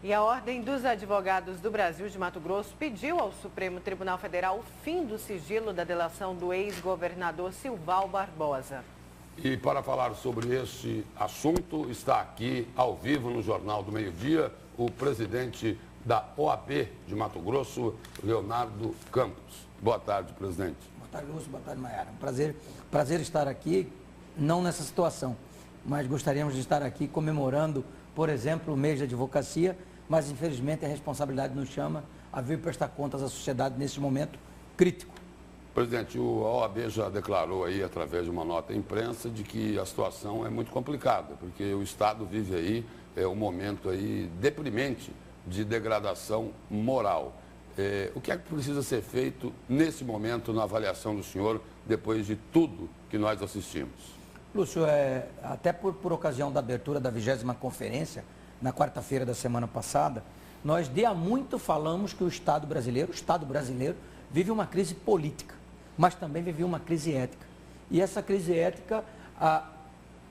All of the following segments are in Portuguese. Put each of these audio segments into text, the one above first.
E a Ordem dos Advogados do Brasil de Mato Grosso pediu ao Supremo Tribunal Federal o fim do sigilo da delação do ex-governador Silval Barbosa. E para falar sobre este assunto, está aqui ao vivo no Jornal do Meio-Dia o presidente da OAB de Mato Grosso, Leonardo Campos. Boa tarde, presidente. Boa tarde, Lúcio. Boa tarde, Maiara. Prazer estar aqui, não nessa situação, mas gostaríamos de estar aqui comemorando, por exemplo, o mês de advocacia, mas infelizmente a responsabilidade nos chama a vir prestar contas à sociedade nesse momento crítico. Presidente, a OAB já declarou aí, através de uma nota à imprensa, de que a situação é muito complicada, porque o Estado vive aí um momento aí deprimente de degradação moral. O que é que precisa ser feito nesse momento, na avaliação do senhor, depois de tudo que nós assistimos? Lúcio, até por ocasião da abertura da 20ª conferência, na quarta-feira da semana passada, nós de há muito falamos que o Estado brasileiro vive uma crise política, mas também vive uma crise ética. E essa crise ética,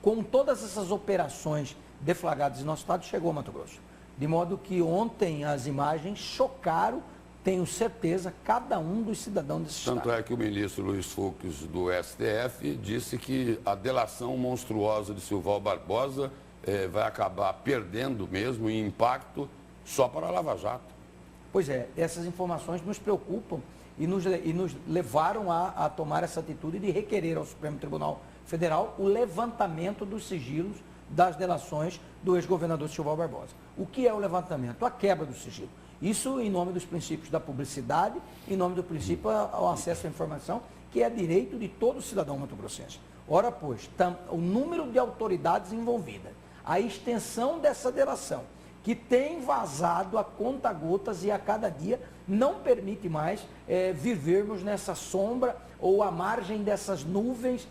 com todas essas operações deflagradas no nosso Estado, chegou ao Mato Grosso. De modo que ontem as imagens chocaram, tenho certeza, cada um dos cidadãos desse Estado. Tanto é que o ministro Luiz Fux, do STF, disse que a delação monstruosa de Silval Barbosa vai acabar perdendo mesmo em impacto só para a Lava Jato. Pois é, essas informações nos preocupam e nos levaram a tomar essa atitude de requerer ao Supremo Tribunal Federal o levantamento dos sigilos das delações do ex-governador Silval Barbosa. O que é o levantamento? A quebra do sigilo. Isso em nome dos princípios da publicidade, em nome do princípio ao acesso à informação, que é direito de todo cidadão mato-grossense. Ora, pois, o número de autoridades envolvidas, a extensão dessa delação, que tem vazado a conta-gotas e a cada dia não permite mais vivermos nessa sombra ou à margem dessas nuvens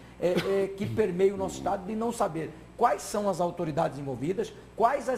que permeiam o nosso Estado de não saber quais são as autoridades envolvidas, quais a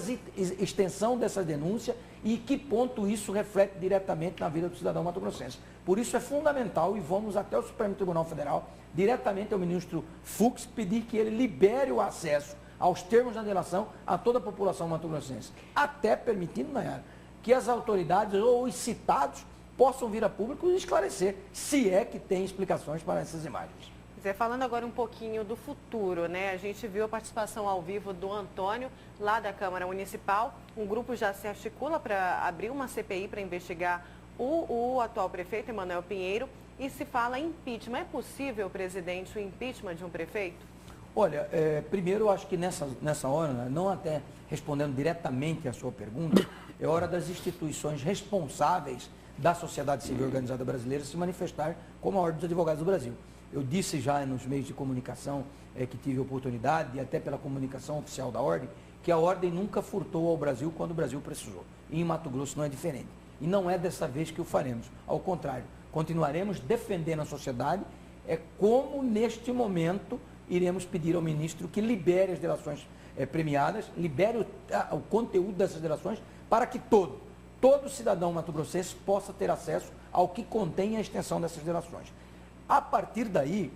extensão dessa denúncia e que ponto isso reflete diretamente na vida do cidadão mato-grossense. Por isso é fundamental e vamos até o Supremo Tribunal Federal, diretamente ao ministro Fux, pedir que ele libere o acesso aos termos da delação a toda a população mato-grossense, até permitindo, Nayara, que as autoridades ou os citados possam vir a público e esclarecer, se é que tem explicações para essas imagens. Zé, falando agora um pouquinho do futuro, né? A gente viu a participação ao vivo do Antônio, lá da Câmara Municipal. Um grupo já se articula para abrir uma CPI para investigar o atual prefeito, Emanuel Pinheiro, e se fala em impeachment. É possível, presidente, o impeachment de um prefeito? Olha, primeiro eu acho que nessa hora, não até respondendo diretamente à sua pergunta, é hora das instituições responsáveis da sociedade civil organizada brasileira se manifestar como a Ordem dos Advogados do Brasil. Eu disse já nos meios de comunicação que tive oportunidade, e até pela comunicação oficial da Ordem, que a Ordem nunca furtou ao Brasil quando o Brasil precisou. E em Mato Grosso não é diferente. E não é dessa vez que o faremos. Ao contrário, continuaremos defendendo a sociedade, como neste momento iremos pedir ao ministro que libere as delações premiadas, libere o conteúdo dessas delações, para que todo cidadão mato-grossense possa ter acesso ao que contém a extensão dessas delações. A partir daí,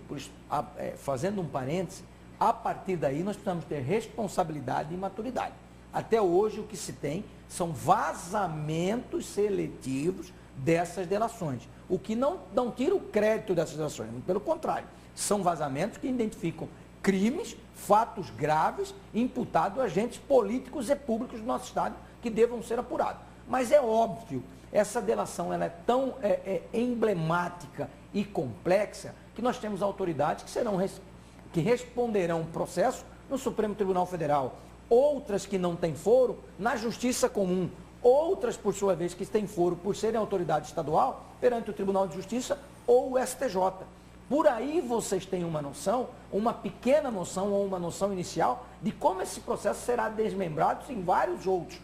fazendo um parêntese, a partir daí nós precisamos ter responsabilidade e maturidade. Até hoje o que se tem são vazamentos seletivos dessas delações, o que não tira o crédito dessas delações, pelo contrário, são vazamentos que identificam crimes, fatos graves, imputados a agentes políticos e públicos do nosso Estado que devam ser apurados. Mas é óbvio, essa delação ela é tão emblemática e complexa que nós temos autoridades que responderão o processo no Supremo Tribunal Federal, outras que não têm foro na Justiça Comum, outras, por sua vez, que têm foro por serem autoridade estadual perante o Tribunal de Justiça ou o STJ. Por aí vocês têm uma noção, uma pequena noção ou uma noção inicial de como esse processo será desmembrado em vários outros.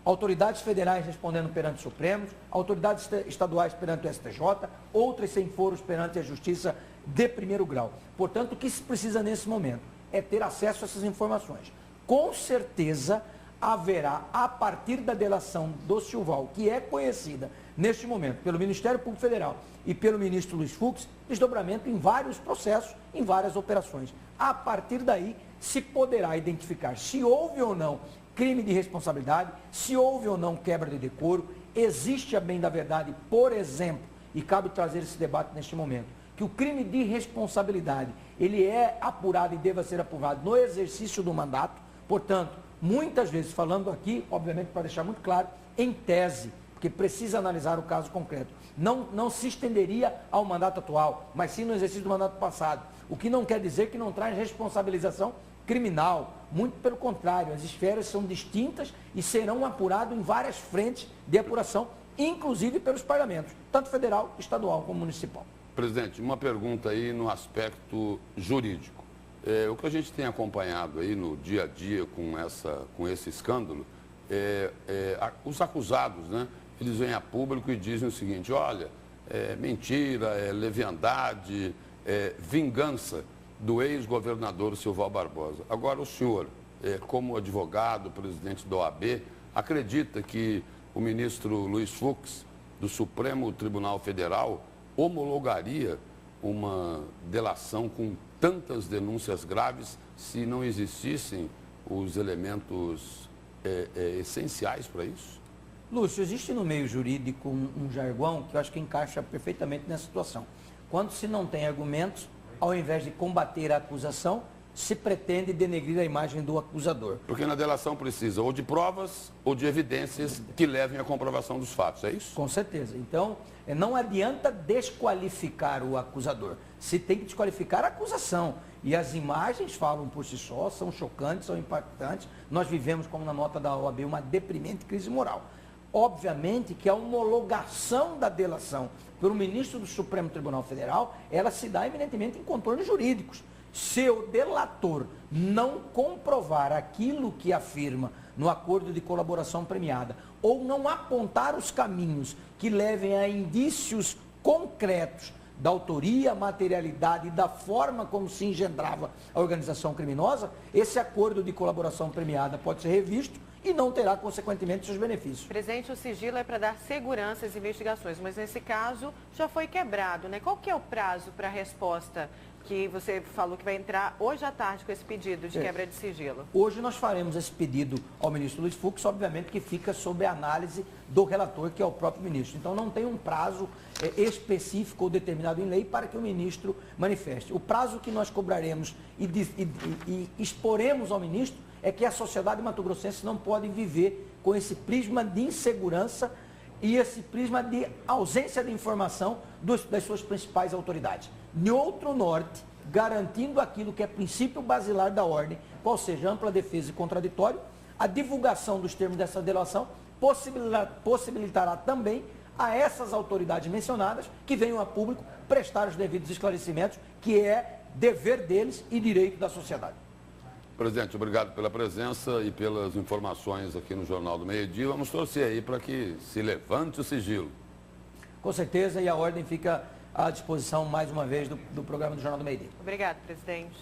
Autoridades federais respondendo perante o Supremo, autoridades estaduais perante o STJ, outras sem foros perante a Justiça de primeiro grau. Portanto, o que se precisa nesse momento é ter acesso a essas informações. Com certeza haverá, a partir da delação do Silval, que é conhecida neste momento pelo Ministério Público Federal e pelo ministro Luiz Fux, desdobramento em vários processos, em várias operações. A partir daí, se poderá identificar se houve ou não crime de responsabilidade, se houve ou não quebra de decoro, existe a bem da verdade, por exemplo, e cabe trazer esse debate neste momento, que o crime de responsabilidade, ele é apurado e deva ser apurado no exercício do mandato, portanto, muitas vezes, falando aqui, obviamente para deixar muito claro, em tese, porque precisa analisar o caso concreto, não se estenderia ao mandato atual, mas sim no exercício do mandato passado, o que não quer dizer que não traz responsabilização criminal, muito pelo contrário, as esferas são distintas e serão apuradas em várias frentes de apuração, inclusive pelos parlamentos, tanto federal, estadual como municipal. Presidente, uma pergunta aí no aspecto jurídico. O que a gente tem acompanhado aí no dia a dia com esse escândalo, os acusados, né, eles vêm a público e dizem o seguinte, olha, mentira, leviandade, vingança do ex-governador Silval Barbosa. Agora, o senhor, como advogado, presidente da OAB, acredita que o ministro Luiz Fux, do Supremo Tribunal Federal, homologaria uma delação com tantas denúncias graves se não existissem os elementos essenciais para isso? Lúcio, existe no meio jurídico um jargão que eu acho que encaixa perfeitamente nessa situação. Quando se não tem argumentos, ao invés de combater a acusação, se pretende denegrir a imagem do acusador. Porque na delação precisa ou de provas ou de evidências que levem à comprovação dos fatos, é isso? Com certeza. Então, não adianta desqualificar o acusador. Se tem que desqualificar a acusação. E as imagens falam por si só, são chocantes, são impactantes. Nós vivemos, como na nota da OAB, uma deprimente crise moral. Obviamente que a homologação da delação pelo ministro do Supremo Tribunal Federal, ela se dá evidentemente em contornos jurídicos. Se o delator não comprovar aquilo que afirma no acordo de colaboração premiada ou não apontar os caminhos que levem a indícios concretos da autoria, materialidade e da forma como se engendrava a organização criminosa, esse acordo de colaboração premiada pode ser revisto e não terá, consequentemente, seus benefícios. Presidente, o sigilo é para dar segurança às investigações, mas nesse caso já foi quebrado, né? Qual que é o prazo para a resposta que você falou que vai entrar hoje à tarde com esse pedido de quebra de sigilo? Hoje nós faremos esse pedido ao ministro Luiz Fux, obviamente que fica sob a análise do relator, que é o próprio ministro. Então não tem um prazo específico ou determinado em lei para que o ministro manifeste. O prazo que nós cobraremos e exporemos ao ministro é que a sociedade mato-grossense não pode viver com esse prisma de insegurança e esse prisma de ausência de informação das suas principais autoridades. De outro norte, garantindo aquilo que é princípio basilar da ordem, qual seja ampla defesa e contraditório, a divulgação dos termos dessa delação possibilitará também a essas autoridades mencionadas que venham a público prestar os devidos esclarecimentos, que é dever deles e direito da sociedade. Presidente, obrigado pela presença e pelas informações aqui no Jornal do Meio-Dia. Vamos torcer aí para que se levante o sigilo. Com certeza, e a ordem fica à disposição, mais uma vez, do programa do Jornal do Meio-Dia. Obrigado, presidente.